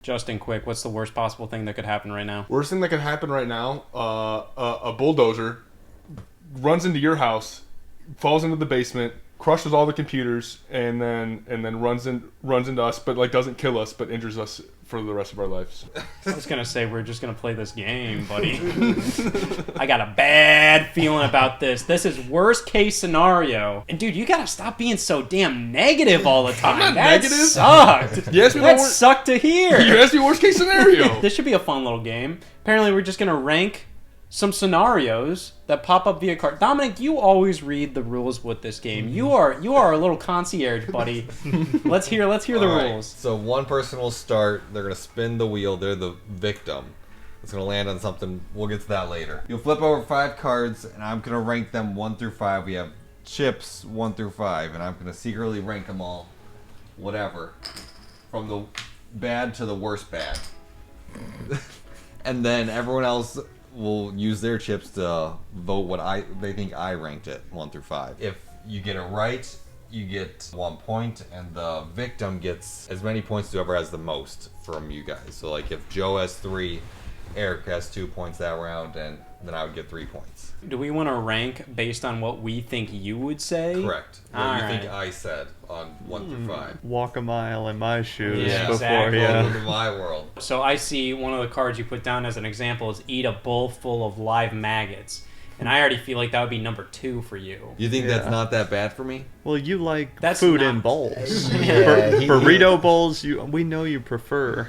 Justin, quick, what's the worst possible thing that could happen right now? Worst thing that could happen right now, a bulldozer runs into your house, falls into the basement, crushes all the computers, and then runs into us, but like doesn't kill us, but injures us for the rest of our lives. I was gonna say we're just gonna play this game, buddy. I got a bad feeling about this. This is worst case scenario. And dude, you gotta stop being so damn negative all the time. I'm not that negative. Sucked. You asked me that sucked to hear. You asked me worst case scenario. This should be a fun little game. Apparently, we're just gonna rank some scenarios that pop up via card. Dominic, you always read the rules with this game. You are a little concierge, buddy. Let's hear the rules. So one person will start. They're gonna spin the wheel. They're the victim. It's gonna land on something. We'll get to that later. You'll flip over 5 cards, and I'm gonna rank them 1 through 5. We have chips 1 through 5, and I'm gonna secretly rank them all, whatever, from the bad to the worst bad. And then everyone else will use their chips to vote what they think I ranked it 1 through 5. If you get it right, you get 1 point, and the victim gets as many points as whoever has the most from you guys. So like if Joe has 3, Eric has 2 points that round, and then I would get 3 points. Do we want to rank based on what we think you would say? Correct. What you think I said on 1 through 5. Walk a mile in my shoes Yeah, before exactly. Welcome to my world. So I see one of the cards you put down as an example is eat a bowl full of live maggots. And I already feel like that would be number 2 for you. You think that's not that bad for me? Well, you like That's food not- in bowls. Yeah, Burrito bowls, we know you prefer.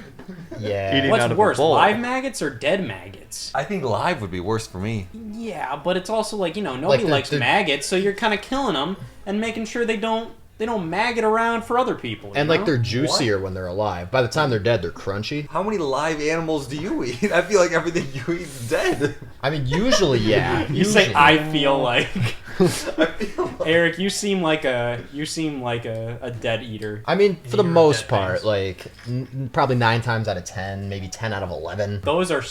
Yeah. Eating What's out of a worse, bowl. live maggots or dead maggots? I think live would be worse for me. Yeah, but it's also like, nobody Like likes the- maggots, so you're kind of killing them and making sure they don't maggot around for other people. And you like know? they're juicier when they're alive. By the time they're dead, they're crunchy. How many live animals do you eat? I feel like everything you eat is dead. I mean, usually, yeah. You say I feel like I feel like... Eric, you seem like a dead eater. I mean, for the You're most dead part, things. like probably 9 times out of 10, maybe 10 out of 11. Those are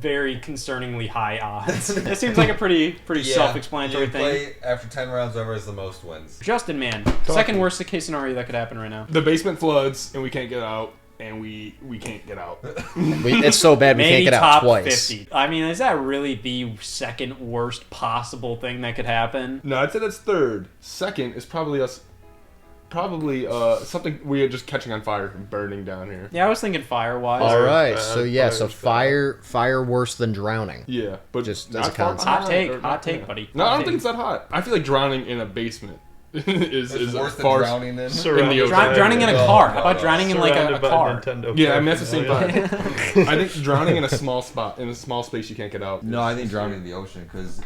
very concerningly high odds. That seems like a pretty self-explanatory you thing. play after 10 rounds, whoever has the most wins. Justin, man, second worst case scenario that could happen right now. The basement floods and we can't get out, and we can't get out. It's so bad we Maybe can't get top out twice. 50. I mean, is that really the second worst possible thing that could happen? No, I'd say that's third. Second is probably us. Probably something we are just catching on fire and burning down here. Yeah, I was thinking fire-wise. All right, bad, so yeah, so fire's bad. fire worse than drowning. Yeah, but Just not as a far concept. Hot behind, take, or not- buddy. No, I Hot don't take. think it's that hot. I feel like drowning in a basement is Worse as than far drowning in. in the ocean. Drowning in a No, car. no, How about no. drowning in like a Surrounded by car? Nintendo Yeah, I mean that's the same paraphernalia. vibe. I think drowning in a small spot, in a small space, you can't get out. No, I think drowning in the ocean, because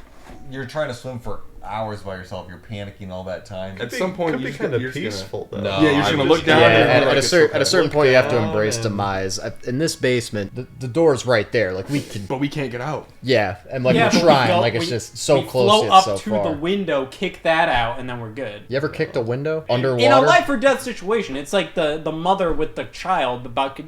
you're trying to swim for hours by yourself. You're panicking all that time. At some point, could you be just kind of you're just gonna- peaceful though. No, Yeah, you're just I'm gonna just look down Yeah, and at, like, a, it's certain, okay. at a certain Look point, you have to down embrace and- demise. In this basement, the door's right there. Like we can, But we can't get out. yeah, and like Yeah, we're but we trying. go- Like it's we- just so we close float yet up so to far. the window, kick that out, and then we're good. You ever kicked a window underwater? In a life or death situation, it's like the mother with the child about to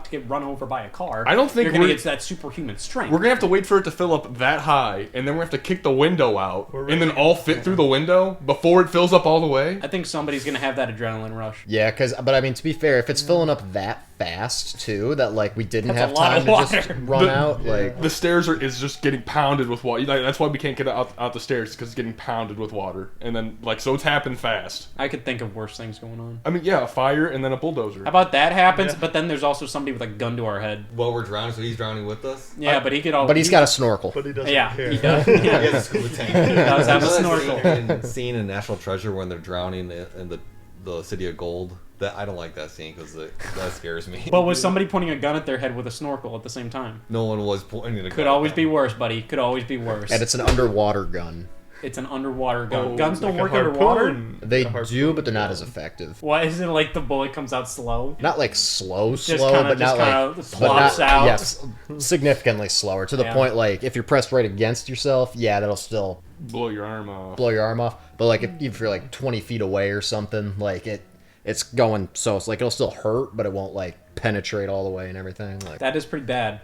get run over by a car. I don't think you're gonna we're- get that superhuman strength. We're gonna have to wait for it to fill up that high, and then we have to kick the window out, and then all fit through the window before it fills up all the way. I think somebody's gonna have that adrenaline rush. Yeah, but I mean, to be fair, if it's filling up that fast too, that like we didn't That's have a lot time of to just water. run out, like The stairs is just getting pounded with water. Like, that's why we can't get out the stairs, because it's getting pounded with water, and then so it's happened fast. I could think of worse things going on. I mean, yeah, a fire and then a bulldozer. How about that happens, but then there's also somebody with a gun to our head. Well, we're drowning, so he's drowning with us. Yeah, but he could all. but he's got a snorkel. But he doesn't Yeah, care. he does. He Yeah. has a scuba tank. He does have a snorkel. Scene in National Treasure when they're drowning in the city of gold. That I don't like that scene because that scares me. But was somebody pointing a gun at their head with a snorkel at the same time? No one was pointing at a Could gun. always be worse, buddy. Could always be worse. And it's an underwater gun. It's an underwater gun. Oh, Guns don't like a work underwater? harpoon. They A harpoon. do, but they're not as effective. Why is it like the bullet comes out slow? Not like slow, Just slow, kinda- but not just kinda like plops out. Yes, significantly slower to the Yeah. point like if you're pressed right against yourself, yeah, that'll still Blow your arm off. blow your arm off. But like if you're like 20 feet away or something, like it's going so it's like it'll still hurt, but it won't like penetrate all the way and everything. Like That is pretty bad.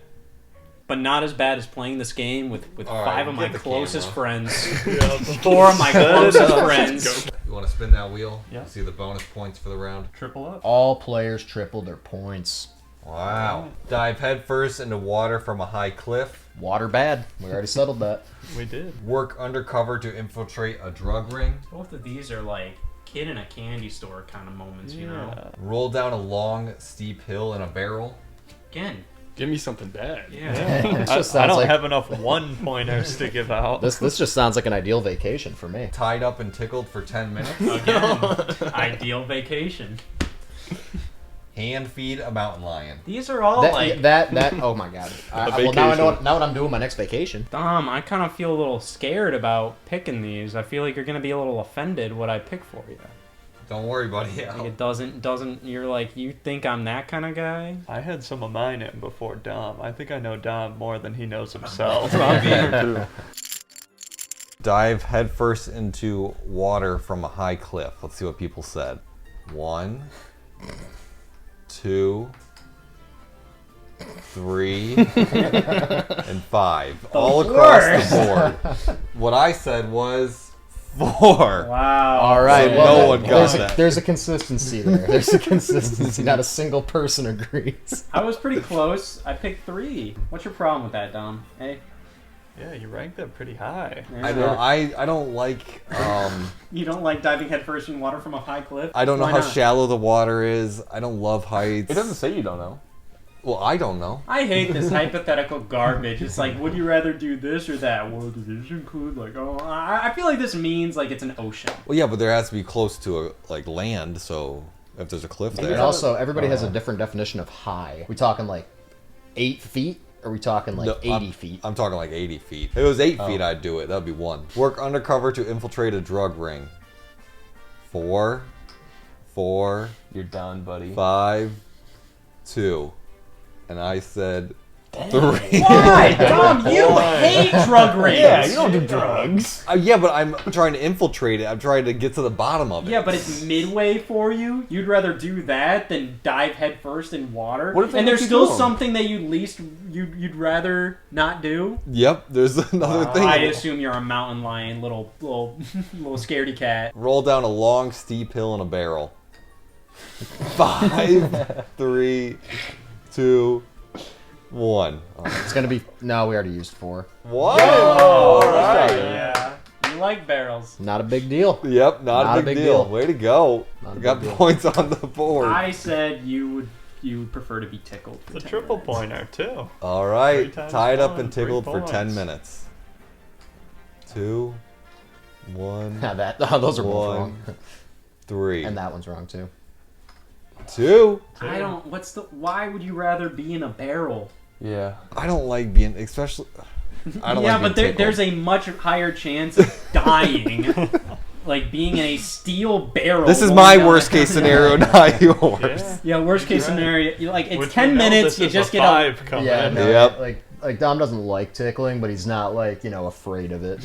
But not as bad as playing this game with All 5 right, of my get the closest camera. friends. 4 of my closest friends. You want to spin that wheel? Yeah. See the bonus points for the round. Triple up. all players triple their points. Wow. Dive headfirst into water from a high cliff. Water bad. We already settled that. We did. Work undercover to infiltrate a drug ring. Both of these are like kid in a candy store kind of moments, you know? Roll down a long, steep hill in a barrel. Again, Give me something bad. yeah. This I just sounds don't like have enough one-pointers to give out. this just sounds like an ideal vacation for me. Tied up and tickled for 10 minutes. Again, ideal vacation. Hand feed a mountain lion. These are all like... That oh my god. Well, now I know now what I'm doing my next vacation. Dom, I kind of feel a little scared about picking these. I feel like you're going to be a little offended what I pick for you. Don't worry, buddy. Like it doesn't, you're like, you think I'm that kind of guy? I had some of mine in before Dom. I think I know Dom more than he knows himself. Dive headfirst into water from a high cliff. Let's see what people said. 1, 2, 3, and 5. All across the board. What I said was 4. Wow. All right, So well, no one got that. There's a consistency there. There's a consistency. Not a single person agrees. I was pretty close. I picked 3. What's your problem with that, Dom? Hey? Yeah, you ranked that pretty high. I know. I don't like. You don't like diving headfirst in water from a high cliff? I don't know Why how not? shallow the water is. I don't love heights. It doesn't say you don't know. Well, I don't know. I hate this hypothetical garbage. It's like, would you rather do this or that? Well, does this include, like, oh, I feel like this means, like, it's an ocean. Well, yeah, but there has to be close to land. So if there's a cliff And there, also, everybody has a different definition of high. We talking like 8 feet? Or are we talking like No, 80 feet? I'm talking like 80 feet. If it was 8 feet, I'd do it. That'd be 1. Work undercover to infiltrate a drug ring. 4, 4, You're done, buddy. 5, 2. And I said 3. Why? Dom, you hate drug rings. Yeah, you don't do drugs. Yeah, but I'm trying to infiltrate it. I'm trying to get to the bottom of it. Yeah, but it's midway for you. You'd rather do that than dive headfirst in water. What if they and make there's you still do 'em? something that you'd rather not do? Yep, there's another thing. I assume you're a mountain lion, little scaredy cat. Roll down a long, steep hill in a barrel. 5, 3, 2, 1. It's gonna be. No, we already used 4. What? All right. Yeah. You like barrels. Not a big deal. Yep, not a big deal. Way to go. Not a We got big deal. points on the board. I said you would prefer to be tickled. For The 10 triple minutes. pointer, too. All right, 3 times tied up 1, and 3 tickled for 10 points. minutes. 2, 1, Those are both 1, wrong. 3, And that one's wrong too. 2. I don't. Why would you rather be in a barrel? Yeah. I don't like being, especially. I don't Yeah, like but being there's a much higher chance of dying, like being in a steel barrel. This is going my down worst a- case scenario, not yours. Yeah. Yeah, worst case Right. scenario. Like it's Which 10 we know minutes. this You is just a get 5 coming. Yeah, no, Yep. like Dom doesn't like tickling, but he's not like afraid of it.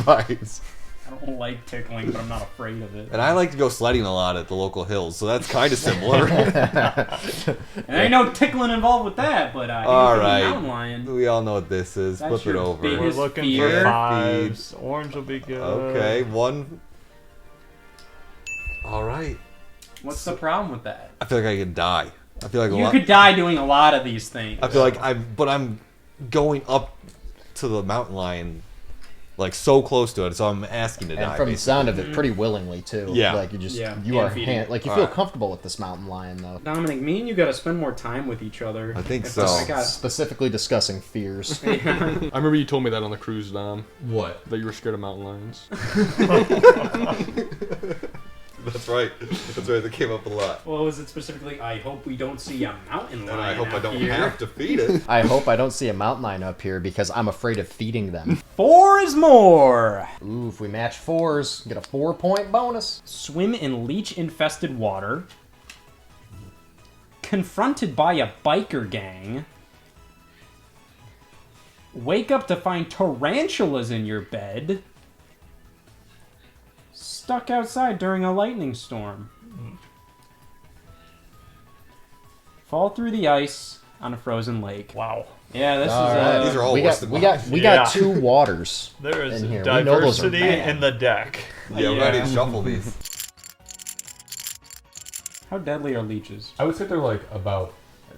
Right. I don't like tickling, but I'm not afraid of it. And I like to go sledding a lot at the local hills, so that's kind of similar. And ain't no tickling involved with that, but All right. mountain lion. We all know what this is. That's Flip it your over. big- We're His looking fear. for 5s. Orange will be good. Okay, 1. All right. What's the problem with that? I feel like I could die. I feel like You could die doing a lot of these things. I feel like I'm going up to the mountain lion, like so close to it. So I'm asking to And die. from the basically. sound of it, pretty willingly too. Yeah. Like you just Yeah, you are hand-feeding. like you All feel right. comfortable with this mountain lion though. Dominic, me and you got to spend more time with each other. I think If so. I got- Specifically discussing fears. I remember you told me that on the cruise, Dom. What? That you were scared of mountain lions. That's right. That's right. That came up a lot. What was it specifically? I hope we don't see a mountain lion. And I hope I out don't here. have to feed it. I hope I don't see a mountain lion up here because I'm afraid of feeding them. 4 is more. Ooh, if we match 4s, get a 4-point bonus. Swim in leech-infested water. Confronted by a biker gang. Wake up to find tarantulas in your bed. Stuck outside during a lightning storm. Fall through the ice on a frozen lake. Wow. Yeah, this All is right. These are all we worse got than we mine. got we Yeah. got 2 waters. There is In here. We know those are diversity bad. in the deck. Yeah, we're ready to shuffle these. How deadly are leeches? I would say they're like about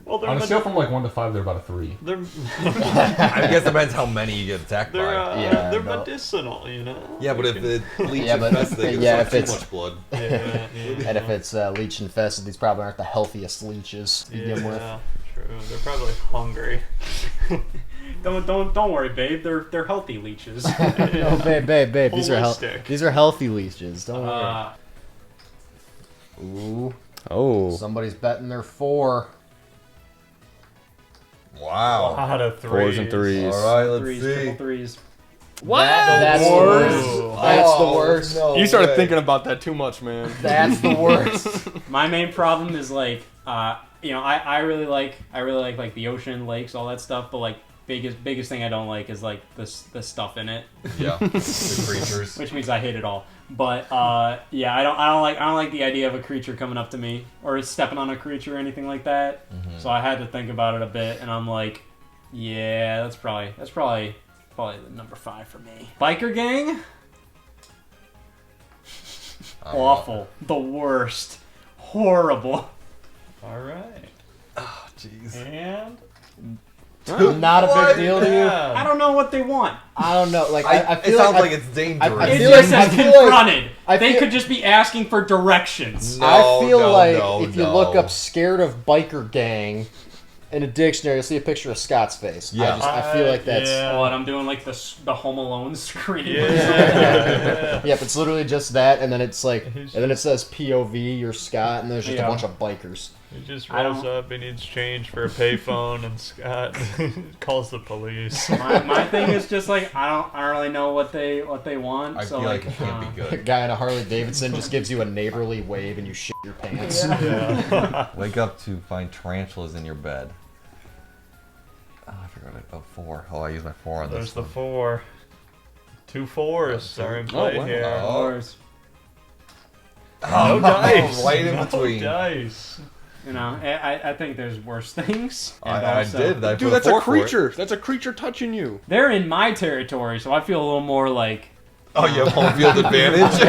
Well, they're On a scale from like 1 to 5, they're about a 3. they're I guess it depends how many you get attacked they're by. Yeah, they're no. medicinal, you know. Yeah, but You if can- it leech Yeah, but- infested, yeah, it's if not too it's- much blood. yeah, And if it's leech infested, these probably aren't the healthiest leeches to begin with. yeah, true. They're probably hungry. Don't worry, babe. They're healthy leeches. Oh, babe, Holistic. these are healthy leeches. Don't worry. Uh, Ooh, Oh. somebody's betting their 4. Wow. Out of 3. 4s and 3s. All right, let's threes, see. triple threes. That's the worst. worst. That's the Oh, worst. no You started way. thinking about that too much, man. That's the worst. My main problem is like, I really like like the ocean, lakes, all that stuff. But like biggest thing I don't like is like the stuff in it, Yeah, the creatures. which means I hate it all. But yeah, I don't like the idea of a creature coming up to me or stepping on a creature or anything like that. So I had to think about it a bit, and I'm like, yeah, that's probably the number 5 for me. Biker gang, awful, the worst, horrible. All right. Jeez. And Not a big deal to you. I don't know what they want. I don't know. Like I It feel sounds like like it's dangerous. I It feel just like- says I feel like- confronted. I They feel- could just be asking for directions. No, I feel no, like no, if you no. look up "scared of biker gang" in a dictionary, you'll see a picture of Scott's face. Yeah. I feel like that's. yeah. What I'm doing, like the Home Alone screen. Yeah. Yep, it's literally just that, and then it's like, and He's then it says POV, you're Scott, and there's just Yeah. a bunch of bikers. He just I rolls don't- up, he needs change for a payphone, and Scott calls the police. my thing is just like I don't really know what they want. I so feel like like it can't be A good. guy in a Harley Davidson just gives you a neighborly wave, and you shit your pants. Yeah. Wake up to find tarantulas in your bed. Oh, I forgot it. Oh, 4. Oh, I used my 4 on There's this the one. 4. 2 4s are in play wow. here. Oh. No dice. Right in No between. dice. You know, I think there's worse things. And I also, did. I Dude, put that's a 4 for it. creature. That's a creature touching you. They're in my territory, so I feel a little more like Oh, you have home field advantage?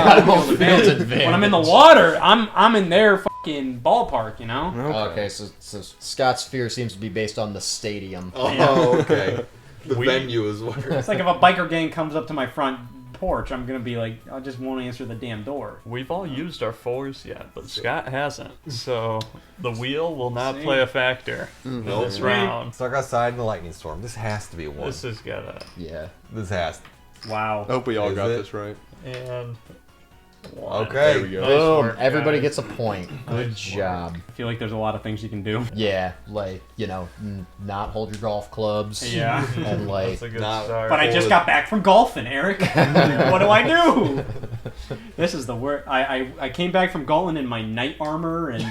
when I'm in the water, I'm in their fucking ballpark. You know. Okay, so Scott's fear seems to be based on the stadium. Oh, okay. The We- venue is where. It's like if a biker gang comes up to my front porch, I'm gonna be like, I just won't answer the damn door. We've all used our 4s yet, but Scott hasn't. So the wheel will not See? play a factor in Nope. this round. Stuck outside in the lightning storm. This has to be a 1. This has got a Yeah. This has. Wow. I hope we all Is got it? this right. and 1. Okay. There we go. Nice Boom. work, Everybody guys. gets a point. Good Nice job. I feel like there's a lot of things you can do. Yeah, like, not hold your golf clubs. Yeah. And like, That's a good Not- start. But I just got back from golfing, Eric. What do I do? This is the worst. I came back from golfing in my knight armor and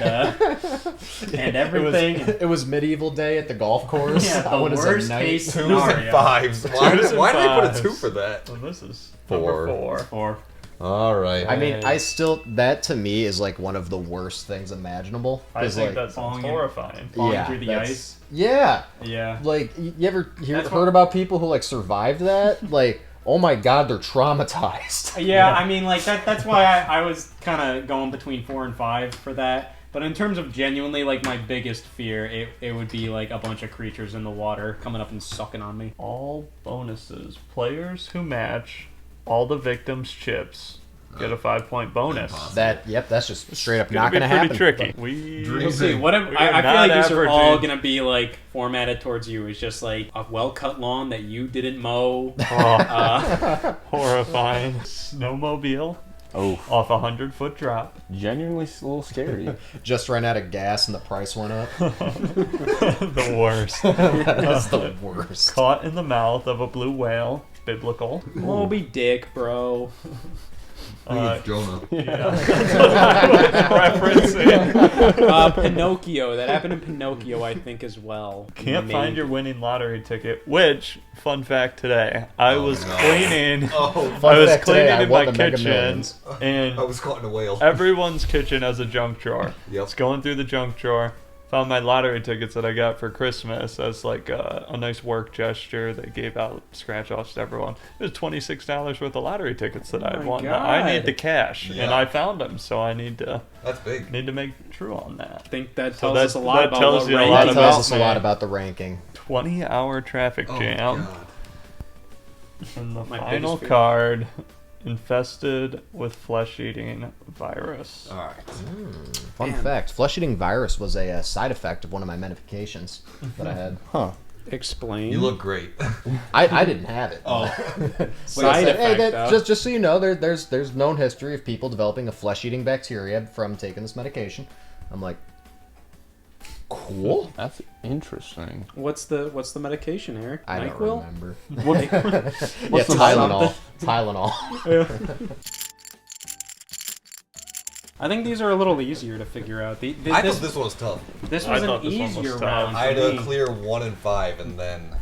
everything. it was medieval day at the golf course. Yeah, I the went as a worst knight. case 2s scenario. and 5s. Why, Twos and why did they put a fives. 2 for that? And this is 4. number 4. Or All right. I mean, that to me is like one of the worst things imaginable. I 'Cause, think like, that sounds falling in- horrifying. falling through the that's- ice. Yeah, Yeah. like you ever That's heard what- about people who like survived that? Like, oh my god, they're traumatized. Yeah, I mean, like that's why I was kind of going between 4 and 5 for that. But in terms of genuinely, like my biggest fear, it would be like a bunch of creatures in the water coming up and sucking on me. All bonuses. Players who match all the victims' chips get a 5-point bonus. That's just straight up It's not gonna gonna be pretty happen. tricky. We We'll see. What We I are feel like not these are all averaging. gonna be like formatted towards you. It's just like a well-cut lawn that you didn't mow. Oh, horrifying. Snowmobile Oh, off a 100-foot drop. genuinely a little scary. Just ran out of gas and the price went up. The worst. That's the worst. Caught in the mouth of a blue whale. Biblical. Moby Dick, bro. Jonah. Yeah. That's what I was referencing. Pinocchio. That happened in Pinocchio, I think, as well. Can't Maybe. find your winning lottery ticket. Which, fun fact today, I was no. cleaning. Oh, Fun I was fact today, cleaning I in won my the Mega kitchen, Millions. and I was caught in a whale. everyone's kitchen has a junk drawer. Yep. It's going through the junk drawer. found my lottery tickets that I got for Christmas as like a nice work gesture. They gave out scratch-offs to everyone. It was $26 worth of lottery tickets that I my won. God. I need the cash, Yeah. and I found them, so I need to That's big. make true on that. I think that So tells us a lot that about tells what you a ranking lot That is. tells about us a me. lot about the ranking. 20-hour traffic Oh, jam. God. And the My final biggest fear. card, infested with flesh-eating virus. All right. Fun Man. fact: flesh-eating virus was a side effect of one of my medications that I had. Huh. Explain. You look great. I didn't have it. Oh. Side effect, though. just so you know, there's known history of people developing a flesh-eating bacteria from taking this medication. I'm like, cool. That's interesting. What's the medication, Eric? I don't NyQuil? remember. What, Yeah, what's the Tylenol. Tylenol. I think these are a little easier to figure out. I thought this one was tough. this I was thought an this one was easier tough. round. I had for to me. clear 1 and 5, and then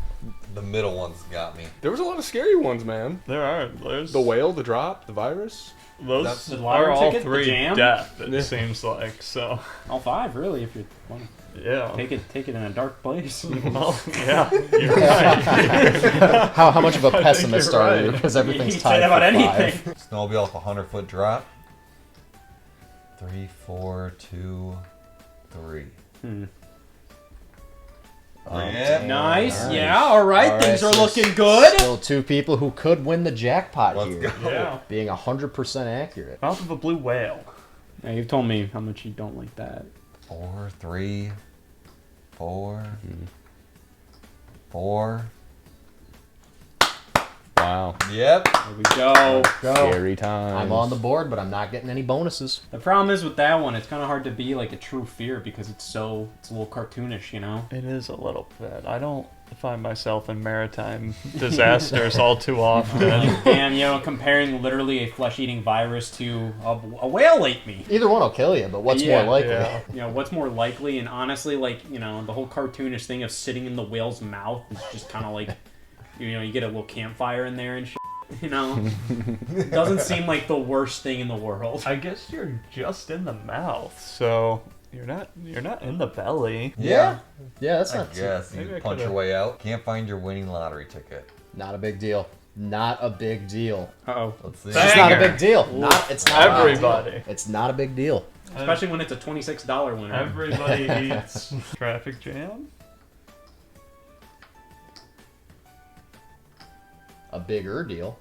the middle ones got me. There was a lot of scary ones, man. There's The whale, the drop, the virus. those That's- The are lottery all ticket, the 3 jam? death. It Yeah. seems like so. All 5, really, if you want to Yeah. take it in a dark place. Well, yeah, you're right. How much of a think pessimist you're are right. you? Because everything's You can tied say about for anything. 5. Snowmobile off a 100-foot drop. 3, 4, 2, 3. Yep. Nice. Nice. Yeah. All right. All Things right, are so looking good. Still 2 people who could win the jackpot Let's here, go. Yeah. being 100% accurate. Mouth of a blue whale. Now, you've told me how much you don't like that. 4, 3, 4, 4. Wow. Yep. There we go. Scary times. I'm on the board, but I'm not getting any bonuses. The problem is with that one, it's kind of hard to be like a true fear because it's a little cartoonish, you know. It is a little bit. I don't find myself in maritime disasters all too often. And you know, comparing literally a flesh-eating virus to a whale ate me. Either one will kill you, but what's Yeah, more likely? yeah. You know, what's more likely? And honestly, like, you know, the whole cartoonish thing of sitting in the whale's mouth is just kind of like, you know, you get a little campfire in there and shit. You know, it doesn't seem like the worst thing in the world. I guess you're just in the mouth, so you're not in the belly. Yeah, that's I not guess Maybe you I punch could've- your way out. Can't find your winning lottery ticket. not a big deal. Not a big deal. Uh-oh. Let's see. It's just not a Banger. big deal. It's not a big deal. Everybody. It's not a big deal. Especially when it's a $26 winner. Everybody eats traffic jam. A bigger deal.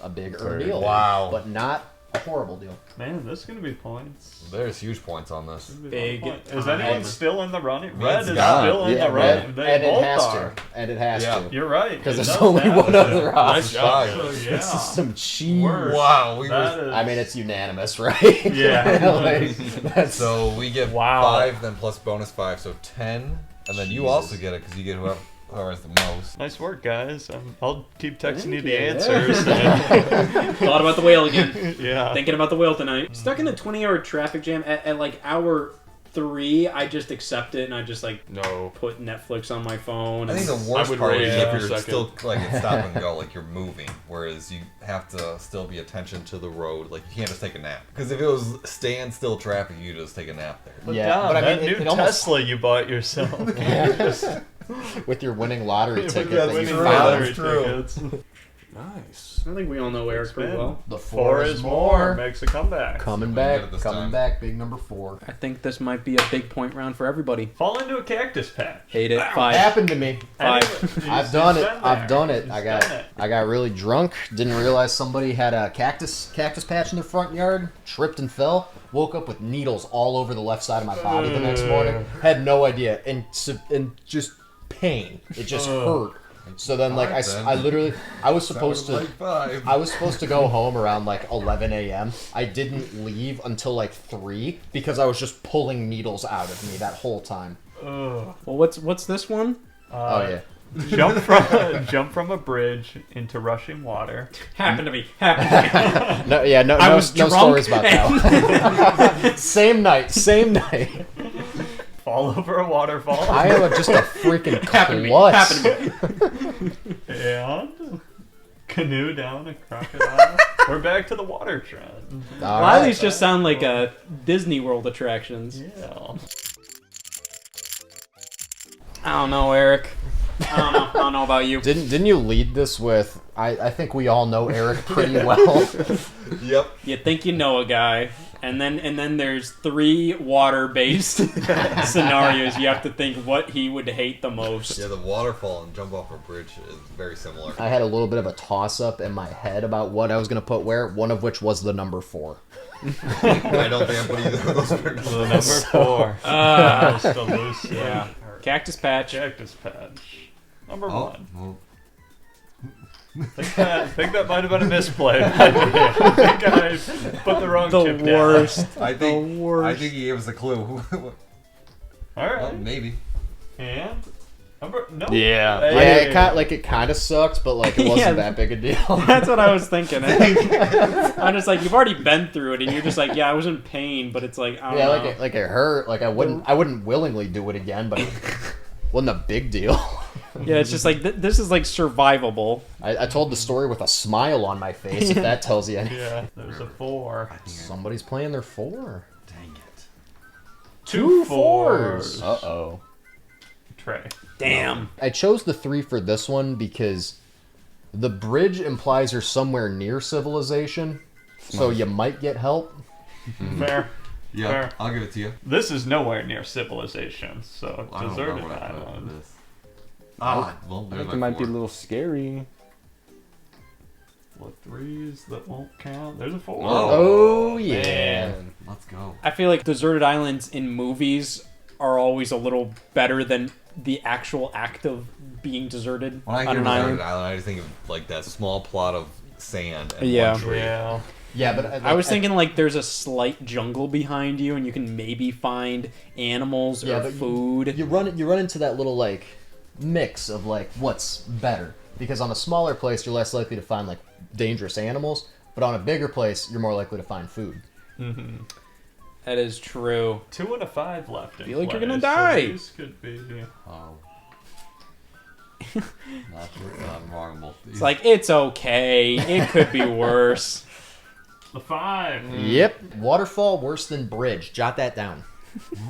A bigger Very deal. Wow. But not a horrible deal. Man, this is gonna be points. There's huge points on this. Big Is time. anyone still in the running? Red Red's is gone. still in Yeah, the running. red, They and it both has are. to. And it has Yeah. to. You're right. Because it there's does only have one to. other Nice option. job. So, This yeah. is some cheese. Worse. Wow, we That were. is- I mean, it's unanimous, right? Yeah. Like, that's, So we get Wow. 5, then plus bonus 5, so 10, and then you also get it because you get whoever has the most. Nice work, guys. I'll keep texting you Thank the you. answers. Thought about the whale again. Yeah. Thinking about the whale tonight. Stuck in a 20-hour traffic jam at like hour 3. I just accept it and I just like No. put Netflix on my phone. I think and- the worst would part rate is it if for a you're second. still like at stop and go, like you're moving, whereas you have to still be attention to the road. Like you can't just take a nap. Because if it was standstill traffic, you just take a nap there. But Yeah, Dom, but I that mean, new it almost- Tesla you bought yourself. with your winning lottery ticket yeah, that you winning found. lottery. Lottery true. tickets. Nice. I think we all know Eric pretty been- well. The 4 is more. Makes a comeback. Coming Somebody back, get it this coming time. back. Big number 4. I think this might be a big point round for everybody. Fall into a cactus patch. Hate it. 5. Happened to me. Five. I've done it. You've been I've there. done it. You've I done it. got really drunk. Didn't realize somebody had a cactus patch in their front yard. Tripped and fell. Woke up with needles all over the left side of my body the next morning. Had no idea and just pain. It just hurt. So then, like, Alright, then. I literally, I was supposed to. Like 5. I was supposed to go home around like 11 a.m. I didn't leave until like 3 because I was just pulling needles out of me that whole time. Ugh. Well, what's this one? Oh yeah. Jump from a bridge into rushing water. Happened to me. Happened to me. No, yeah, no, I no, was no drunk stories about that one. Same night. Fall over a waterfall. I am just a freaking Happened to me. klutz. Happened to me. And canoe down a crocodile. We're back to the water trend. All A lot of right. these just sound like Disney World attractions. Yeah. I don't know, Eric. I don't know about you. Didn't you lead this with? I think we all know Eric pretty well. Yep. You think you know a guy, and then there's 3 water-based scenarios. You have to think what he would hate the most. Yeah, the waterfall and jump off a bridge is very similar. I had a little bit of a toss-up in my head about what I was going to put where. One of which was the number 4. I don't think I put either of those pictures. The number 4. Most elusive. Yeah. Cactus Patch. Cactus Patch. Number Oh, 1. well, I think that might have been a misplay. I think I put the wrong The chip worst. I think worst. I think he gave us a clue. down. All right. Well, maybe. And number no. Yeah. Hey. Yeah, it kind of sucked, but like it wasn't Yeah. that big a deal. That's what I was thinking. I'm just like, you've already been through it, and you're just like, yeah, I was in pain, but it's like, I don't Yeah, know. like it hurt. Like I wouldn't willingly do it again, but it wasn't a big deal. Yeah, it's just like, this is like survivable. I told the story with a smile on my face. If that tells you anything. Yeah, there's a 4. Somebody's playing their 4. Dang it. 2 fours. 4s. Uh-oh. Trey. Damn. I chose the 3 for this one because the bridge implies you're somewhere near civilization, so you might get help. Fair. Yeah, Fair. I'll give it to you. This is nowhere near civilization, so I don't deserted know what I put for island. this. Ah, well, I there's think my it might be a 4. little scary. What 3s that won't count? There's a 4. Oh yeah. Man. Let's go. I feel like deserted islands in movies are always a little better than the actual act of being deserted When I on hear an Deserted island. Island, I just think of like that small plot of sand and Yeah. one tree. Yeah. Yeah, but I was thinking like there's a slight jungle behind you, and you can maybe find animals or but food. You run into that little like mix of like what's better, because on a smaller place you're less likely to find like dangerous animals, but on a bigger place you're more likely to find food. Mm-hmm. That is true. 2 and a 5 left. In Feel like you're play, gonna so die. these could be. Oh. Not true. I'm wrong. It's like, it's okay. It could be worse. The 5. Yep. Waterfall worse than bridge. Jot that down.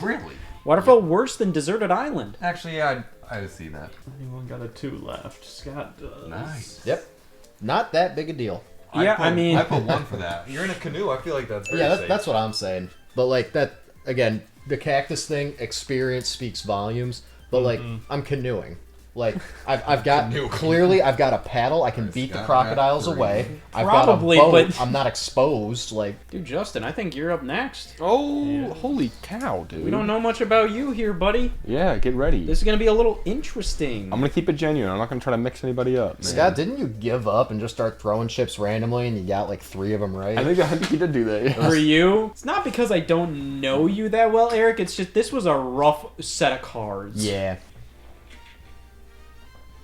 Really? Waterfall worse than deserted island. Actually, yeah, I'd see that. Anyone got a 2 left? Scott does. Nice. Yep. Not that big a deal. Yeah, I mean- I put 1 for that. You're in a canoe. I feel like that's very Yeah, safe. that's what I'm saying. But like that again, the cactus thing, experience speaks volumes. But like I'm canoeing. Like I've got Canoeing. clearly I've got a paddle. I can beat the Scott crocodiles got 3. away. I've Probably, got a boat. but- I'm not exposed. Like Dude, Justin, I think you're up next. Oh, holy cow, dude. We don't know much about you here, buddy. Yeah, get ready. This is going to be a little interesting. I'm gonna keep it genuine. I'm not gonna try to mix anybody up, man. Scott, didn't you give up and just start throwing chips randomly and you got like 3 of them right? I think you did do that. Yeah. For you, it's not because I don't know you that well, Eric. It's just this was a rough set of cards. Yeah.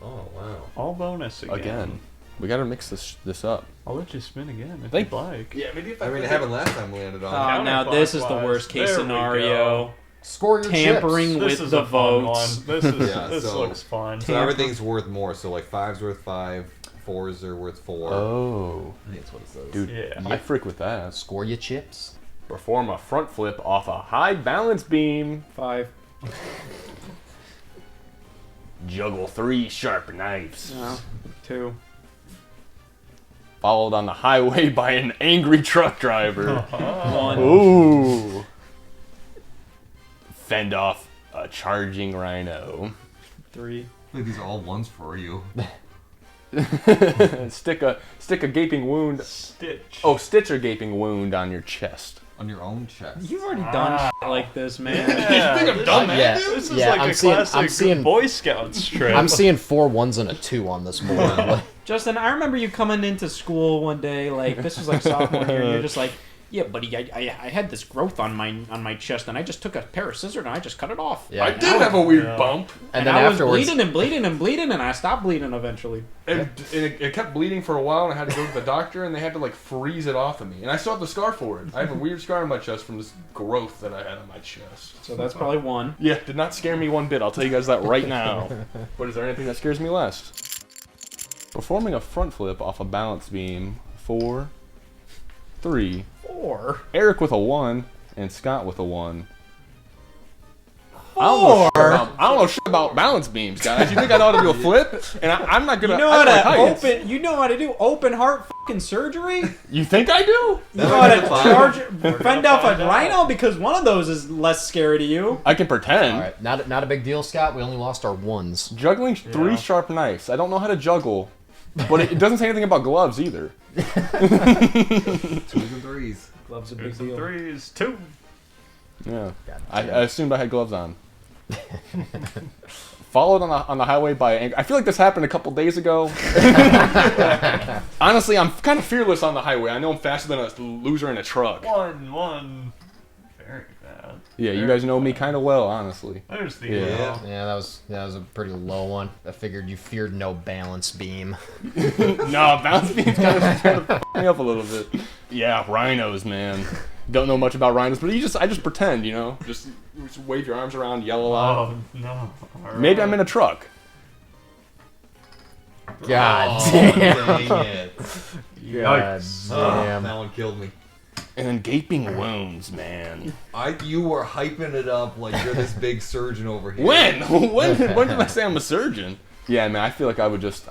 Oh, wow. All bonus again. Again, we gotta mix this up. I'll let you spin again if Thank- you'd like. Yeah, maybe if I mean, it happened last time we landed on. Oh, now this is the Counterclockwise. worst case There we scenario. go. Score your Tampering chips. This with is the a fun votes. one. This is Yeah, this so- looks fun. So everything's worth more. So like 5's worth 5, 4's are worth 4. Oh, I think that's what it says. dude, Yeah. I freak with that. Score your chips. Perform a front flip off a high balance beam. 5. Juggle 3 sharp knives. No. 2. Followed on the highway by an angry truck driver. 1. Ooh. Fend off a charging rhino. 3. I think these are all 1s for you. stick a gaping wound. Stitch. Oh, stitch a gaping wound on your chest. On your own chest. You've already done shit like this, man. Yeah, think I've done that? Yeah. This is Yeah, like I'm a seeing- I'm classic seeing- Boy Scouts trip. I'm seeing 4 1s and a 2 on this board. Like, Justin, I remember you coming into school one day, like this was like sophomore year, and you're just like, "Yeah, buddy, I had this growth on my chest, and I just took a pair of scissors and I just cut it off." yeah. I did have a weird bump. And then I was afterwards, bleeding and bleeding and bleeding, and I stopped bleeding eventually. It kept bleeding for a while, and I had to go to the doctor, and they had to like freeze it off of me. And I still have the scar for it. I have a weird scar on my chest from this growth that I had on my chest. So that's probably 1. Yeah, did not scare me one bit. I'll tell you guys that right now. But is there anything that scares me less? Performing a front flip off a balance beam. 4, 3. 4. Eric with a 1 and Scott with a 1. Or I don't know shit about balance beams, guys. You think I know how to do a flip? And I'm not gonna. you know I how don't to like heights. open. You know how to do open heart fucking surgery. You think I do? You know how to fend off a rhino because one of those is less scary to you. I can pretend. All right, not a big deal, Scott. We only lost our ones. Juggling 3 sharp knives. I don't know how to juggle, but it doesn't say anything about gloves either. 2s and 3s. Gloves a big 2s and deal. 3s, 2. Yeah, I assumed I had gloves on. Followed on the highway by. I feel like this happened a couple days ago. Honestly, I'm kind of fearless on the highway. I know I'm faster than a loser in a truck. 1. Very bad. Yeah, you guys know me kind of well, honestly. There's the Yeah. Yeah, that was a pretty low one. I figured you feared no balance beam. No, bounce beams kind of fuck me up a little bit. Yeah, rhinos, man. Don't know much about rhinos, but I just pretend, you know, just wave your arms around, yell a lot. Oh, no. Maybe I'm in a truck. God Oh, damn. dang it. God Oh, damn. that one killed me. And then gaping wounds, man. You were hyping it up like you're this big surgeon over here. When? when did I say I'm a surgeon? Yeah, man. I feel like I would just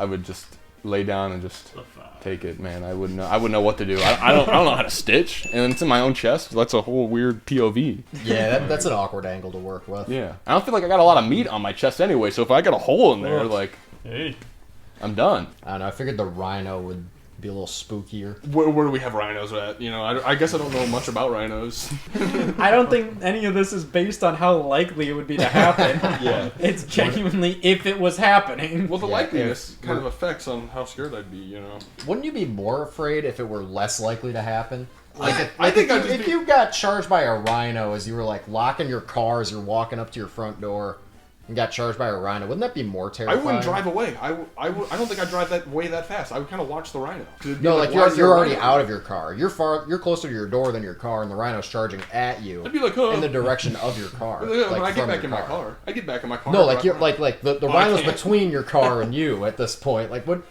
lay down and just take it, man. I wouldn't know what to do. I don't know how to stitch, and it's in my own chest. That's a whole weird POV. Yeah, that's an awkward angle to work with. Yeah, I don't feel like I got a lot of meat on my chest anyway. So if I got a hole in there, like, Hey. I'm done. I don't know. I figured the rhino would be a little spookier. Where do we have rhinos at? You know, I guess I don't know much about rhinos. I don't think any of this is based on how likely it would be to happen. Yeah. It's genuinely if it was happening. Well, the Yeah, likeliness kind of affects on how scared I'd be, you know. Wouldn't you be more afraid if it were less likely to happen? I think I'd just if be- you got charged by a rhino as you were like locking your car as you're walking up to your front door and got charged by a rhino, wouldn't that be more I terrifying? wouldn't drive away. I don't think I'd drive that fast. I would kind of watch the rhino. 'Cause it'd be No, like why is there you're a already rhino? out of your car. You're closer to your door than your car, and the rhino's charging at you I'd be like, oh. in the direction of your car. When like I get from back your in my car. I get back in my car. No, like but you're I- like the Oh, I rhino's can't. between your car and you at this point. Like, what?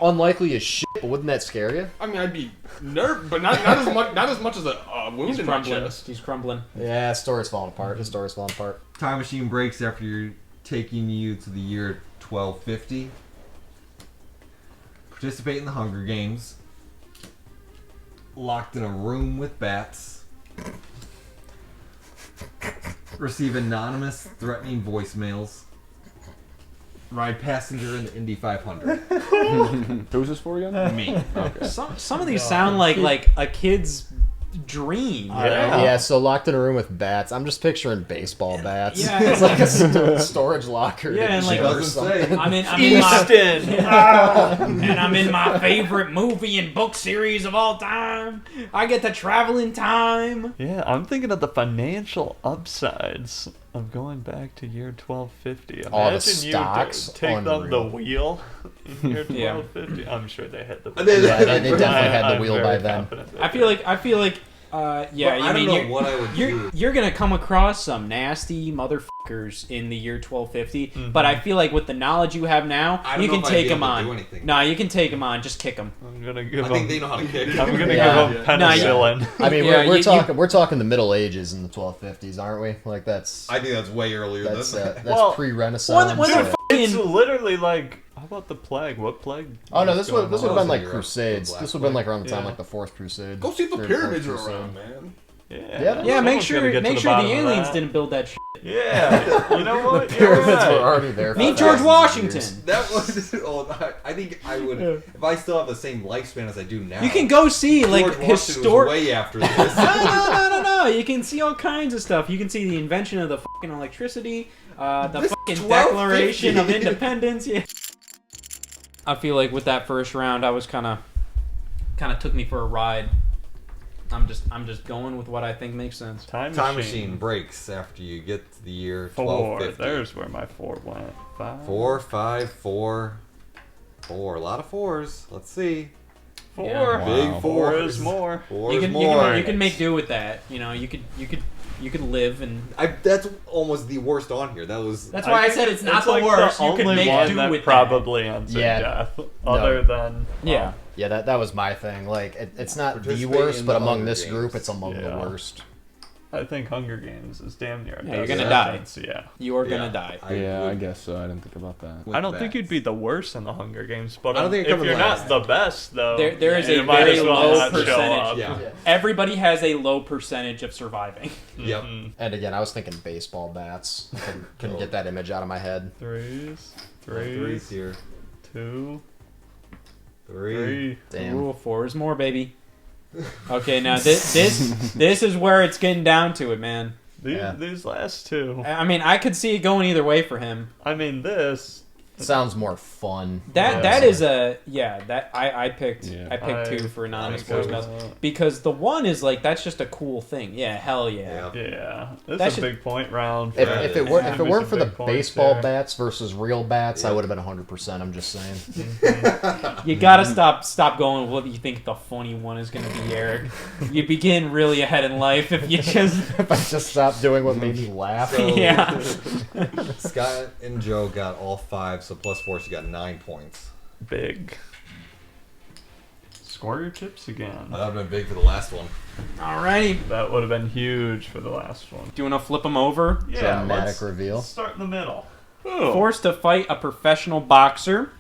Unlikely as shit, but wouldn't that scare you? I mean, I'd be nervous, but not as much as a wound He's in my crumbling. chest. He's crumbling. Yeah, story's falling apart. His story's falling apart. Time machine breaks after you're taking you to the year 1250. Participate in the Hunger Games. Locked in a room with bats. Receive anonymous threatening voicemails. Ride passenger in the Indy 500. Who's this for again? Me. Okay. Some of these sound like a kid's dream. Yeah, so locked in a room with bats. I'm just picturing baseball bats. Yeah. It's like a storage locker. Yeah, and like or Doesn't something. say. I'm in Easton. and I'm in my favorite movie and book series of all time. I get to travel in time. Yeah, I'm thinking of the financial upsides of going back to year 1250. All the Imagine you stocks, take up the unreal. wheel in year Yeah. 1250. I'm sure they had the. Yeah, they definitely had the I'm wheel very by then. confident they I feel like yeah. But You I mean don't know you're, what I would do. you're gonna come across some nasty motherfuckers in the year 1250. But I feel like with the knowledge you have now, I don't you know can if I'd take be them able to do on. anything. No, you can take them on. Just kick them. I'm gonna give I them. think they know how to kick. I'm gonna Yeah. give them penicillin. I mean, Yeah, we're talking the Middle Ages in the 1250s, aren't we? Like that's I think that's way earlier that's than that. that's Well, pre-Renaissance. when they're It's fucking literally like. How about the plague? What plague? Oh no, was this would going have on? been like Europe, Crusades. the This Black would have been like around the time Yeah. like the Fourth Crusade. Go see if the Third, Fourth pyramids are Crusade. around, man. Yeah, yeah. Make Someone's sure gotta get to make the sure the bottom of aliens that. didn't build that shit. Yeah, you know what? The You're pyramids right. were already there. Meet for George thousands of Washington. years. That was. Oh, I think I would. If I still have the same lifespan as I do now. You can go see like George Washington was historic. way after this. No. You can see all kinds of stuff. You can see the invention of the fucking electricity, the This fucking 1250. Declaration of Independence. Yeah. I feel like with that first round, I was kind of took me for a ride. I'm just going with what I think makes sense. Time Machine breaks after you get to the year 4. 1250. There's where my 4 went. 5. 4, 5, 4, 4. A lot of 4s. Let's see. 4. Yeah. Big Wow. 4 4s. is more. 4 You is can more. you can make do with that. You know, you could live and. That's almost the worst on here. That was. That's why I said it's not the like worst. The You could only make one do that with that. probably answered Yeah. death, other than Yeah. Yeah, that was my thing. Like it's not the Participate worst, in but the among Hunger this Games. group, it's among the Yeah. worst. I think Hunger Games is damn near a Yeah, you're death gonna die. sentence, Yeah. You are gonna die. I guess so. I didn't think about that. I don't think you'd be the worst in the Hunger Games, but I don't think it if covered you're last. not the best, though, There is you a might very as well low not show up. percentage. Yeah. Everybody has a low percentage of surviving. Yep. And again, I was thinking baseball bats. Couldn't get that image out of my head. Threes here. 2, Three. 3. Damn. Ooh, 4 is more, baby. Okay, now this is where it's getting down to it, man. These last two. I mean, I could see it going either way for him. I mean, this. Sounds more fun. That is a that I picked Yeah. I picked 2 for anonymous I think voicemails so. because the one is like that's just a cool thing. Yeah, hell yeah. Yeah, this That is a should- big point round. If it weren't Some for the big points baseball there. bats versus real bats, I would have been 100%. I'm just saying. You gotta stop going with what you think the funny one is gonna be, Eric. You begin really ahead in life if you just If I just stopped doing what made me laugh. So, yeah. Scott and Joe got all 5, so plus 4, so you got 9 points. Big. Score your chips again. That would have been big for the last one. Alrighty. That would have been huge for the last one. Do you wanna flip them over? Yeah, Dramatic let's reveal. start in the middle. Forced to fight a professional boxer.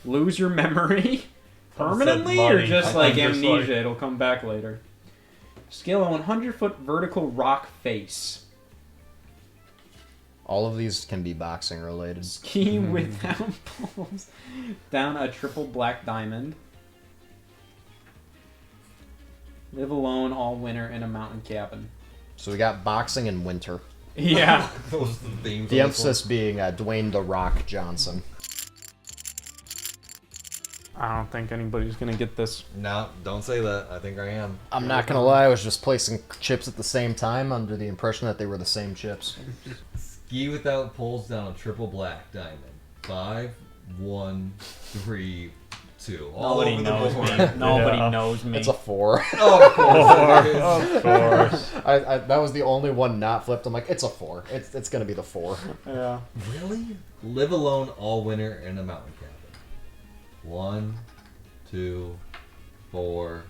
Lose your memory permanently, or money. just I like think just amnesia? like- It'll come back later. Scale a 100-foot vertical rock face. All of these can be boxing related. Ski without poles down a triple black diamond. Live alone all winter in a mountain cabin. So we got boxing and winter. Yeah. Those are the themes. The on this emphasis being Dwayne The Rock Johnson. I don't think anybody's gonna get this. one. No, don't say that. I think I am. I'm not gonna lie, I was just placing chips at the same time under the impression that they were the same chips. Ski without poles down a triple black diamond. 5, 1, 3, 2. All Nobody over knows the me. board. Nobody Yeah. knows me. It's a 4. Oh, of course. it is. Of course. That was the only one not flipped. I'm like, it's a 4. It's gonna be the 4. Yeah. Really? Live alone all winter in a mountain cabin. 1, 2, 4,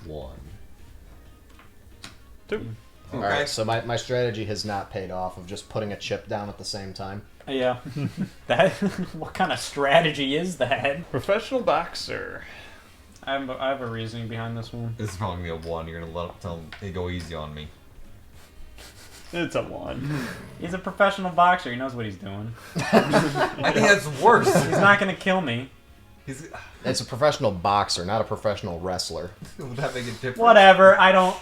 1. 2. All right, so my strategy has not paid off of just putting a chip down at the same time. Yeah. That. What kind of strategy is that? Professional boxer. I have a reasoning behind this one. This is probably gonna be a 1. You're gonna tell him, hey, go easy on me. It's a 1. He's a professional boxer. He knows what he's doing. I think that's worse. He's not gonna kill me. He's, It's a professional boxer, not a professional wrestler. would that make a difference? Whatever. I don't.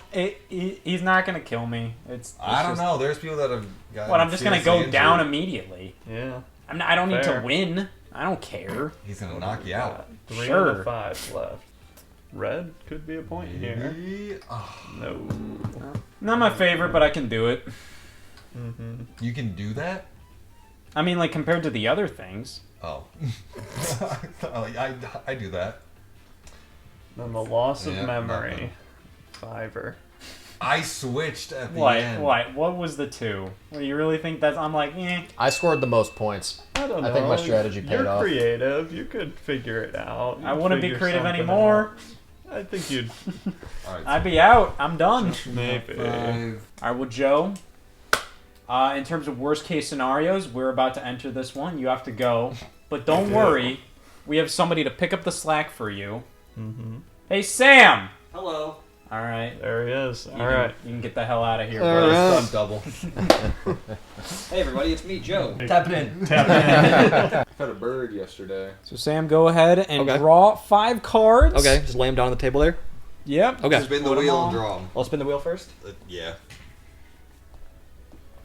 He's not gonna kill me. It's I don't just- know. There's people that have got. What? I'm just gonna seriously go down injured. immediately. Yeah. I don't need Fair. to win. I don't care. He's gonna knock you out. 3 Sure. out of 5 left. Red could be a point here. Oh, No. Not my favorite, but I can do it. you can do that? I mean, like compared to the other things. Oh. I do that. Then the loss of Yeah, memory. 5er. I switched at the What? end. What was the 2? Well, you really think that's? I'm like, eh. I scored the most points. I don't know. I think my strategy paid You're off. creative. You could figure it out. I You'd wouldn't be figure creative something anymore. out. I think you'd All right, I'd be out. I'm done. maybe. 5. All right, well, Joe. In terms of worst case scenarios, we're about to enter this one. You have to go, but don't worry. We have somebody to pick up the slack for you. Mm-hmm. Hey, Sam. Hello. All right. There he is. You All can- right. You can get the hell out of here. All buddy. right. Stunt double. Hey everybody, it's me, Joe. Tap it in. I fed a bird yesterday. So Sam, go ahead and Okay. draw 5 cards. Okay, just lay them down on the table there. Yep. Okay. Spin the Put 'em wheel on. and draw 'em. I'll spin the wheel first. Yeah.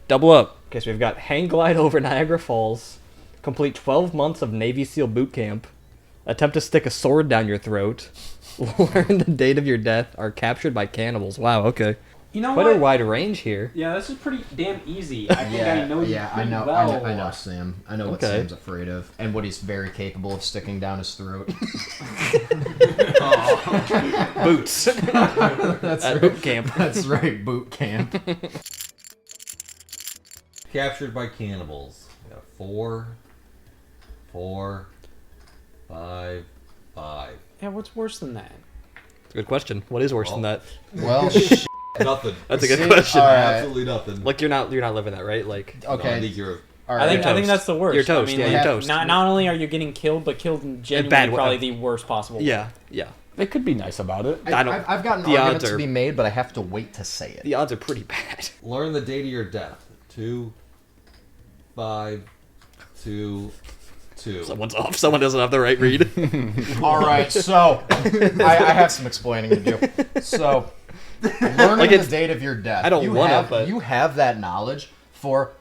Double up. Okay, so we've got hang glide over Niagara Falls, complete 12 months of Navy SEAL boot camp, attempt to stick a sword down your throat, learn the date of your death, are captured by cannibals. Wow, okay. You know Quite what? a wide range here. Yeah, this is pretty damn easy. I think I know you I pretty know, well. I know Sam. I know what Okay. Sam's afraid of, and what he's very capable of sticking down his throat. Boots. That's At right. boot camp. That's right, boot camp. Captured by cannibals. We got 4, 4, 5, 5. Yeah, what's worse than that? It's a good question. What is worse than that? Well, Nothing. That's a good See, question. all right. Absolutely nothing. Like you're not living that, right? Like No, I Okay. think you're. All I think toast. that's the worst. You're toast, I mean, yeah, like, you're toast. Not only are you getting killed, but killed in bad genuinely way. probably the worst possible way. yeah. They could be nice about it. I don't- I've got an the argument odds to are- be made, but I have to wait to say it. The odds are pretty bad. Learn the date of your death. 2, 5, 2, 2. Someone's off. Someone doesn't have the right read. All right, so I have some explaining to do. So, learning Like the it's- date of your death. I don't you wanna, have, but- you have that knowledge for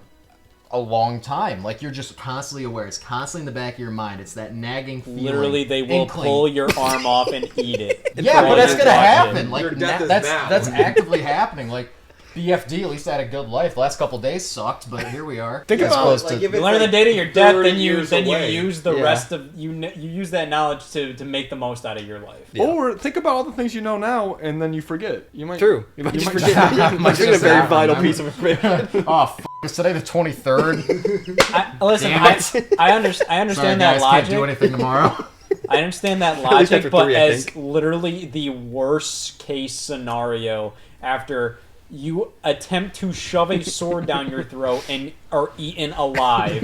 a long time. Like you're just constantly aware. It's constantly in the back of your mind. It's that nagging feeling. Literally, they will inkling. pull your arm off and eat it. Yeah, but while that's you're gonna watching. happen. Like Your death is that's now. that's actively happening. Like BFD, at least I had a good life. The last couple days sucked, but here we are. Think As about, opposed like, to- if You it's learn the like date of your death, 30 then you years away. use the Yeah. rest of you use that knowledge to make the most out of your life. Yeah. Or think about all the things you know now, and then you forget. You might. True. You might just might forget. just- You might forget a just very not vital remember. piece of information. Oh, is today the 23rd? Listen, Damn I it. understand Sorry, that guys, logic. can't do anything tomorrow. I understand that least after logic, but 3, I as think. literally the worst case scenario after you attempt to shove a sword down your throat and are eaten alive.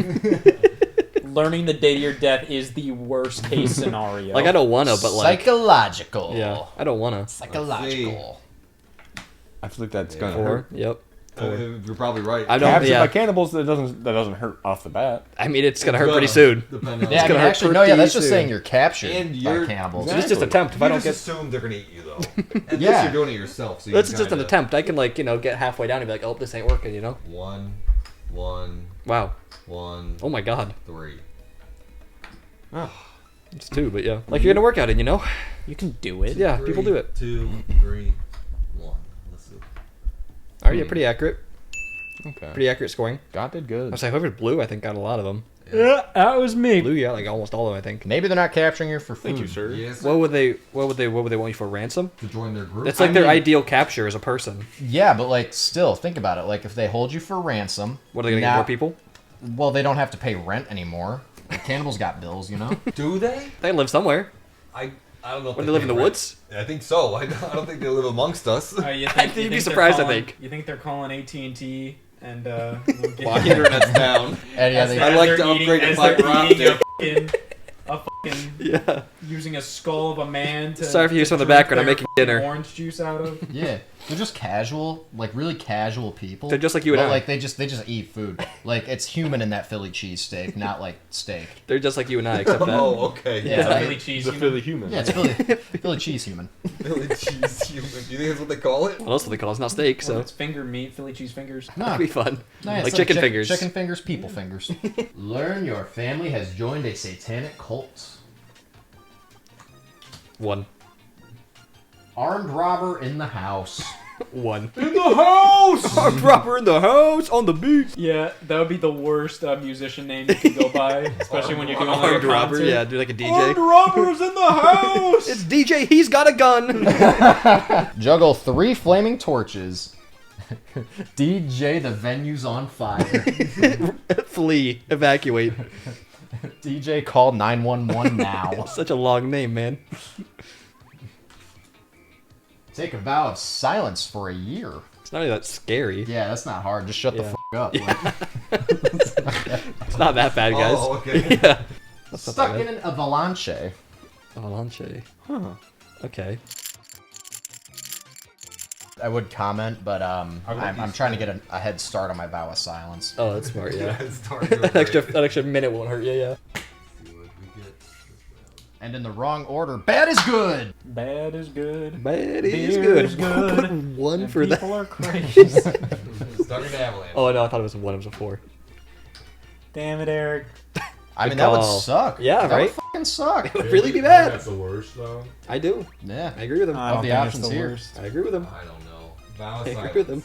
Learning the date of your death is the worst case scenario. Like I don't wanna, but like Psychological. yeah, I don't wanna. Psychological. I feel like that's gonna 4. hurt. Yep. You're probably right. I don't. Captured Yeah. by cannibals, that doesn't hurt off the bat. I mean, it's gonna hurt pretty soon. Depending on Yeah, I mean, gonna hurt actually, no, yeah, that's just pretty saying soon. you're captured And by you're- cannibals. It's just attempt. If I You don't just get, assume they're gonna eat you though. And Yeah. this you're doing it yourself. So you that's can just an kinda- attempt. I can like get halfway down and be like, oh, this ain't working. You know? 1, 1, Wow. 1, Oh my God. 3. It's 2, but yeah. Like you're gonna work at it, you know? you can do it. Yeah, people do it. 2, 3, 1. Let's see. Are you pretty accurate? Okay. Pretty accurate scoring. God did I good. was like, whoever's blue, I think got a lot of them. Yeah, that was me. Blue, yeah, like almost all of them, I think. Maybe they're not capturing you for food. Thank you, sir. Yes. What would they want you for ransom? To join their group. That's like their ideal capture as a person. Yeah, but like, still, think about it. Like, if they hold you for ransom, What are they gonna get now- more people? Well, they don't have to pay rent anymore. The cannibals got bills, you know. Do they? They live somewhere. I don't know. If What, they live in the pay rent. woods? I think so. I don't think they live amongst us. You think you'd be surprised, I think. You think they're calling AT&T and we'll get Well, internet's down. And yeah, they, I'd like to upgrade to fiber optic. a fucking Yeah. using a skull of a man to. Sorry if you hear to some in the drink background, I'm their making dinner. Orange juice out of. yeah, they're just casual, like really casual people. They're just like you and but, I. like they just eat food. Like it's human in that Philly cheesesteak, not like steak. They're just like you and I, except that. Oh, okay. Yeah. It's a Philly cheese. The Philly human. Yeah, it's Philly cheese human. Philly cheese human. Do you think that's what they call it? What else do they call it? It's not steak, So so it's finger meat, Philly cheese fingers. No, that'd be fun. no, it's like chicken fingers. Chicken fingers, people fingers. Learn your family has joined a satanic cult. 1. Armed robber in the house. 1. In the house. Armed robber in the house on the beach. Yeah, that would be the worst musician name you could go by, especially when you're doing like Armed a robber, concert. yeah, do like a DJ. Armed robbers in the house. It's DJ. He's got a gun. Juggle 3 flaming torches. DJ, the venue's on fire. Flee. Evacuate. DJ, call 911 now. Such a long name, man. Take a vow of silence for a year. It's not really that scary. Yeah, that's not hard. Just shut the Yeah. fuck up. It's not that bad, guys. Oh, okay. Yeah. Stuck in an avalanche. Avalanche. Huh. Okay. I would comment, but I'm trying to get a head start on my vow of silence. Oh, that's smart, yeah. It's starting to that extra minute won't hurt you, yeah. see what we get. And in the wrong order, bad is good. Bad is good. Bad is Beer good. is good. Put a 1 And for that. people are crazy. Starting to avalanche. Oh no, I thought it was a 1. It was a 4. Damn it, Eric. I mean, Good that would call. suck. Yeah, that right? would fucking suck. It would really be bad. That's the worst though. I do. Yeah. I agree with him. I Of don't the think it's options the here. worst. I agree with him. I don't know. Vow of I silence. agree with him.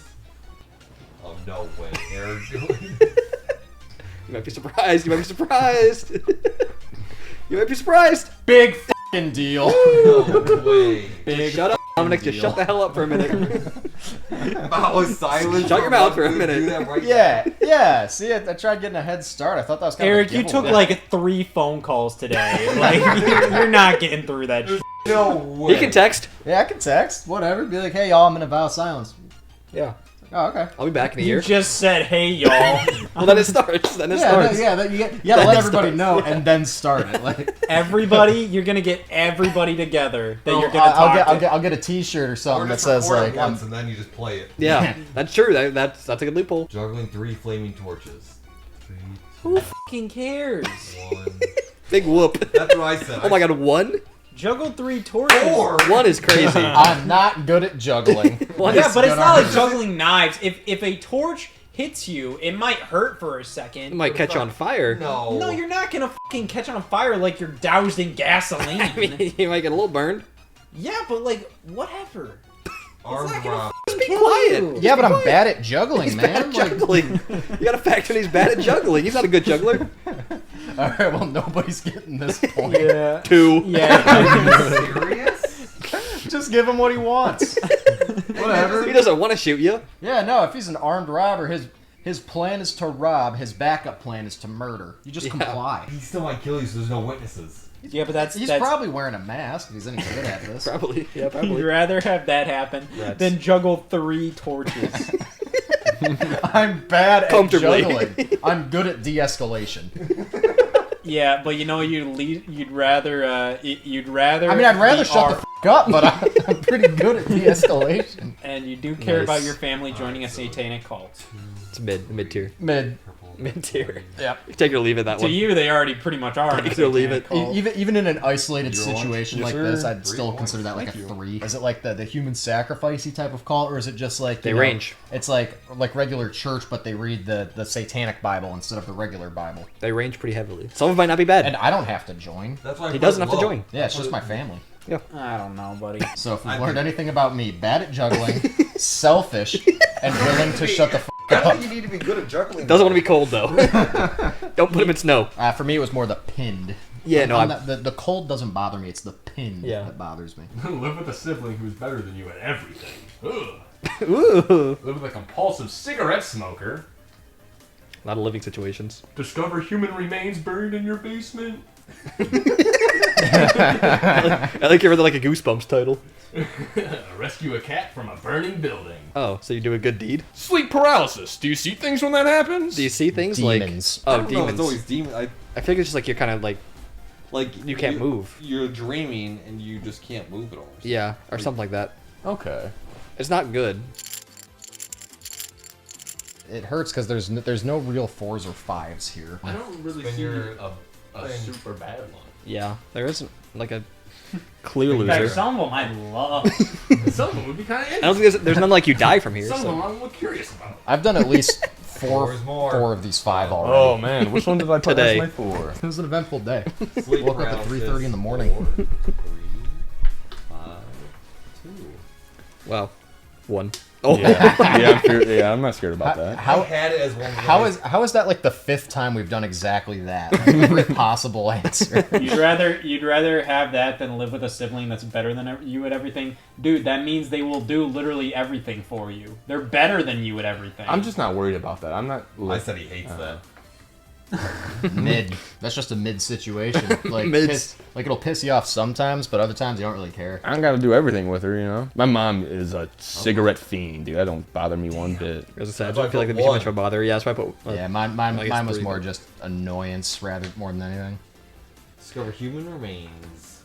Oh, no way. Eric. You might be surprised. You might be surprised. You might be surprised. Big fucking deal. No way. Big. Shut up, Dominic. Just deal. shut the hell up for a minute. Vow of silence. Shut your mouth for a Do minute. that right Yeah, yeah. See, I tried getting a head start. I thought that was kind Eric, of a you took giveaway. like 3 phone calls today. Like you're not getting through that. Shit. now. No way. You can text. Yeah, I can text. Whatever. Be like, hey, y'all, I'm in a vow of silence. Yeah. Oh, okay. I'll be back in a You year. just said, "Hey, y'all." Well, then it starts. Then it Yeah, starts. you gotta let everybody know and then start it. Like, Everybody, you're gonna get everybody together that you're gonna talk to. I'll get a T-shirt or Or something that just says record like, it once and then you just play it. Yeah, that's true. That's a good loophole. Juggling 3 flaming torches. 3, Who fucking cares? 1. Big whoop. That's what I said. Oh my god, 1? Juggle 3 torches. 4. 1 is crazy. I'm not good at juggling. One Yeah, is but it's good not like argument. juggling knives. If a torch hits you, it might hurt for a It second. might catch on fire. No. No, you're not gonna fucking catch on fire like you're doused in gasoline. I mean, you might get a little burned. Yeah, but like, whatever. Arm not gonna drop. Just be Kill quiet. you. Yeah, but I'm bad at juggling, He's man. bad at Like, juggling. You gotta factor in he's bad at juggling. He's not a good juggler. all right, well, nobody's getting this point. Yeah. 2. Yeah. Serious? Just give him what he wants. Whatever. He doesn't want to shoot you. Yeah, no. If he's an armed robber, his plan is to rob. His backup plan is to murder. You just comply. He still might kill you, so there's no witnesses. Yeah, but that's He's that's, probably wearing a mask if he's any good at this. Probably. Yeah, You'd probably. rather have that happen than juggle 3 torches. I'm bad at Comfortably. juggling. I'm good at de-escalation. Yeah, but you know you'd rather you'd rather. I mean, I'd rather be shut the armed, up, but I'm pretty good at de-escalation. and you do care Nice. about your family joining a satanic cult. It's mid tier. Mid. Mid tier. Yep. Take it or leave it that To one. you, they already pretty much are. in a Take it or leave satanic it. cult. Even in an isolated You're on. situation Yes, like sir. this, I'd 3 still points. consider that like Thank a you. 3. Is it like the human sacrificey type of cult, or is it just like They you know, range. It's like regular church, but they read the Satanic Bible instead of the regular Bible. They range pretty heavily. Some of it might not be bad. And I don't have to join. That's why I He put doesn't it have to low. join. Yeah, it's just my family. I don't know, buddy. So if I you've learned think- anything about me, bad at juggling, selfish, and willing to shut the I up. think you need to be good at juggling. Doesn't want to be cold though. Don't put him in snow. For me, it was more the pinned. Yeah, no, I'm I'm- not, the cold doesn't bother me. It's the pinned Yeah. that bothers me. Live with a sibling who's better than you at everything. Ugh. Ooh. Live with a compulsive cigarette smoker. A lot of living situations. Discover human remains buried in your basement. I like you read like a Goosebumps title. Rescue a cat from a burning building. Oh, so you do a good deed? Sleep paralysis. Do you see things when that happens? Do you see things Demons. like I oh don't know, demons? It's always demon. I think it's just like you're kind of like Like you can't move. You're dreaming and you just can't move at all. Yeah, or something like that. Okay. It's not good. It hurts because there's no real 4s or 5s here. I don't really When see you're a super bad one. Yeah, there isn't like a clear In fact, loser. some of them I love. Some of them would be kind of I don't think there's none like you die from here. Some of So. them I'm a little curious about. I've done at least Four is more. 4 of these 5 already. Oh man, which one did I put Today. as my 4? It was an eventful day. Sleep Woke up at paralysis, 3:30 in the morning. 4, 3, 5, 2. Wow, 1. Oh, Yeah, I'm not scared about that. I How had it as one. how is that like the 5th time we've done exactly that? Every possible answer. You'd rather have that than live with a sibling that's better than you at everything, dude. That means they will do literally everything for you. They're better than you at everything. I'm just not worried about that. I'm not. I said he hates that. Mid. That's just a mid situation. Like Mids. it'll piss you off sometimes, but other times you don't really care. I don't got to do everything with her, you know. My mom is a cigarette fiend, dude. That don't bother me one bit. as I said, I That's why I don't feel like put it'd be too much of a one. bother. Yeah, that's why I put. Yeah, I mine guess was 3, more but- just annoyance rather more than anything. Discover human remains.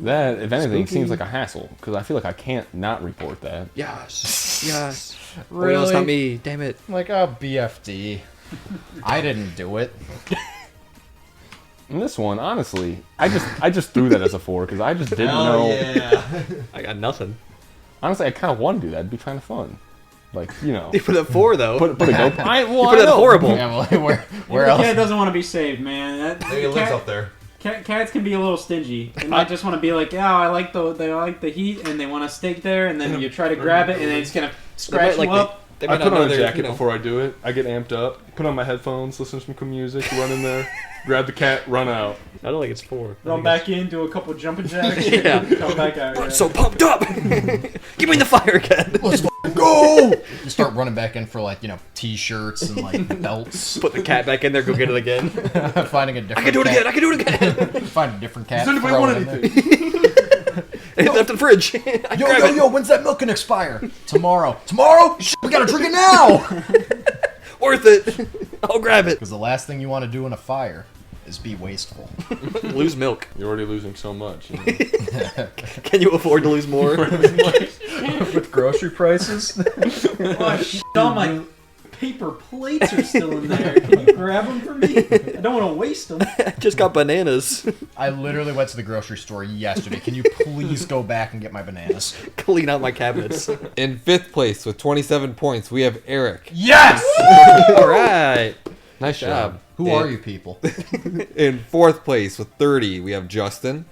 That, if anything, Spooky. seems like a hassle because I feel like I can't not report that. Yes, yes. Really? Oh, no, it's not me. Damn it. Like, oh, BFD. I didn't do it. And this one, honestly, I just threw that as a 4 because I just didn't Hell know. yeah. I got nothing. Honestly, I kind of want to do that. It'd be kind of fun. Like, you know, You put it 4 though. put a go. I, well, you put I it know. horrible. Yeah, well, where the else? cat doesn't want to be saved, man. Maybe it lives up there. Cats can be a little stingy. They might just want to be like, "Yeah, I like the heat," and they want to stay there, and then you try to grab it, and then it's gonna scratch like you up. They I might put not on know a they're, jacket you know. before I do it. I get amped up. Put on my headphones, listen to some cool music, run in there, grab the cat, run out. I don't think it's 4. Run back in, do a couple jumping jacks, Yeah. come back out. Yeah. So pumped up. Give me the fire again. Let's go! You start running back in for like, t-shirts and like belts. Put the cat back in there. Go get it again. Finding a different I can do it cat. again. I can do it again. Find a different cat. Does anybody throw want it in there. anything? It's left in the fridge. I Yo, grab yo, it. yo, when's that milk gonna expire? Tomorrow. Tomorrow? Shit, we gotta drink it now! Worth it. I'll grab it. Because the last thing you want to do in a fire is be wasteful. Lose milk. You're already losing so much. Can you afford to lose more? With grocery prices? Oh, shit, all my paper plates are still in there. Can you grab them for me? I don't want to waste them. I just got bananas. I literally went to the grocery store yesterday. Can you please go back and get my bananas? Clean out my cabinets. In 5th place with 27 points, we have Eric. Yes! All right. Nice job. Who are you people? In 4th place with 30, we have Justin.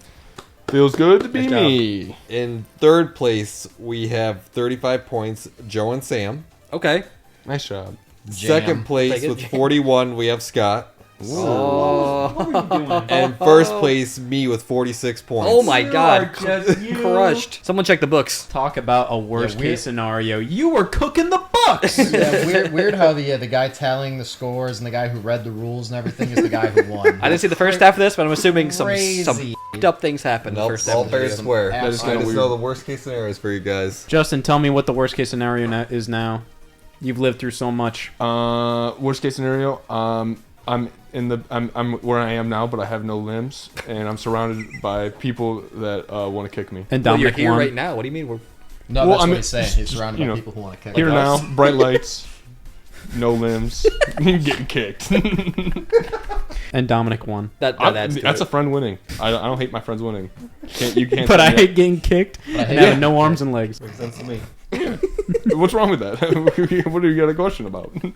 Feels good to be Nice job. me. In 3rd place, we have 35 points, Joe and Sam. Okay. Nice job. Jam. 2nd place Take it, with Jam. 41, we have Scott. Oh. What were you doing? And 1st place, me with 46 points. Oh my God. Just you. Crushed. Someone check the books. Talk about a worst Yeah, weird. case scenario. You were cooking the books. Yeah, weird how the guy tallying the scores and the guy who read the rules and everything is the guy who won. I didn't see the first half of this, but I'm assuming some Crazy. f***ed up things happened. Nope, first half all of fair the and game. square. That is I kinda just weird. know the worst case scenarios for you guys. Justin, tell me what the worst case scenario is now. You've lived through so much. Worst case scenario, I'm where I am now, but I have no limbs, and I'm surrounded by people that want to kick me. And Well, you're Dominic here won. right now. What do you mean? We're No, Well, that's I what mean, he's saying. He's surrounded you by know, people who want to kick Here him. now, bright lights, no limbs, getting kicked. And Dominic won. that adds to That's it. a friend winning. I don't hate my friends winning. You can't. But tell I me hate getting kicked I and hate having no arms and legs. Makes sense to me. that. What's wrong with that? What do you got a question about?